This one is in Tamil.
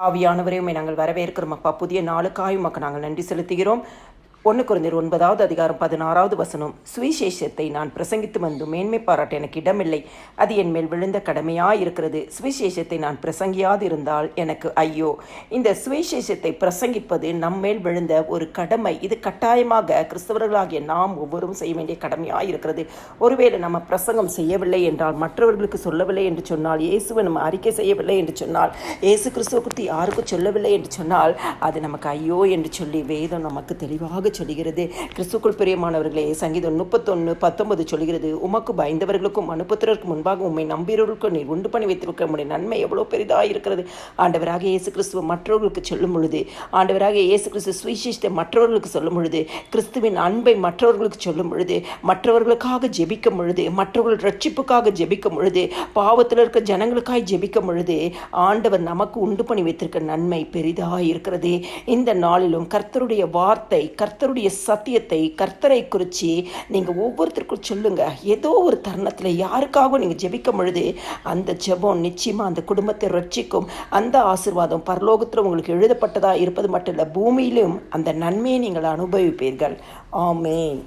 ஆவியானவரே உம்மை நாங்கள் வரவேற்கிறோம் அப்பா. புதிய நாளுக்காய் உமக்கு நாங்கள் நன்றி செலுத்துகிறோம். 1 கொரிந்தியர் 9:16 சுவிசேஷத்தை நான் பிரசங்கித்து வந்து மேன்மை பாராட்ட எனக்கு இடமில்லை, அது என் மேல் விழுந்த கடமையாயிருக்கிறது. சுவிசேஷத்தை நான் பிரசங்கியாது இருந்தால் எனக்கு ஐயோ. இந்த சுவிசேஷத்தை பிரசங்கிப்பது நம்மேல் விழுந்த ஒரு கடமை. இது கட்டாயமாக கிறிஸ்தவர்களாகிய நாம் ஒவ்வொருவரும் செய்ய வேண்டிய கடமையாயிருக்கிறது. ஒருவேளை நம்ம பிரசங்கம் செய்யவில்லை என்றால், மற்றவர்களுக்கு சொல்லவில்லை என்று சொன்னால், இயேசுவை நம்ம அறிக்கை செய்யவில்லை என்று சொன்னால், இயேசு கிறிஸ்துவ குறித்து யாருக்கும் சொல்லவில்லை என்று சொன்னால், அது நமக்கு ஐயோ என்று சொல்லி வேதம் நமக்கு தெளிவாக சொல்கிறது. கிறிஸ்துக்குள் பிரியமானவர்களே, சங்கீதம் 31:19 சொல்கிறது, உமக்கு பயந்தவர்களுக்கும் அனுப்புத்திற்கு முன்பாக உம்மை நம்பியவர்களுக்கும் நீர் உண்டு பண்ணி வைத்திருக்க உடைய நன்மை எவ்வளவு பெரிதாக இருக்கிறது. ஆண்டவராக இயேசு கிறிஸ்துவ மற்றவர்களுக்கு சொல்லும் பொழுது, ஆண்டவராக இயேசு கிறிஸ்து சுவிசேஷத்தை மற்றவர்களுக்கு சொல்லும் பொழுது, கிறிஸ்துவின் அன்பை மற்றவர்களுக்கு சொல்லும் பொழுது, மற்றவர்களுக்காக ஜெபிக்கும் பொழுது, மற்றவர்கள் ரட்சிப்புக்காக ஜெபிக்கும் பொழுது, பாவத்தில் இருக்க ஜனங்களுக்காக ஜெபிக்கும் பொழுது, ஆண்டவர் நமக்கு உண்டு பண்ணி வைத்திருக்க நன்மை பெரிதாக இருக்கிறது. இந்த நாளிலும் கர்த்தருடைய வார்த்தை, கர்த்தருடைய சத்தியத்தை, கர்த்தரை குறித்து நீங்கள் ஒவ்வொருத்தருக்கும் சொல்லுங்க. ஏதோ ஒரு தருணத்தில் யாருக்காகவும் நீங்கள் ஜெபிக்கும் பொழுது அந்த ஜெபம் நிச்சயமாக அந்த குடும்பத்தை ரட்சிக்கும். அந்த ஆசீர்வாதம் பரலோகத்தில் உங்களுக்கு எழுதப்பட்டதாக இருப்பது மட்டும் இல்லை, பூமியிலும் அந்த நன்மையை நீங்கள் அனுபவிப்பீர்கள். ஆமென்.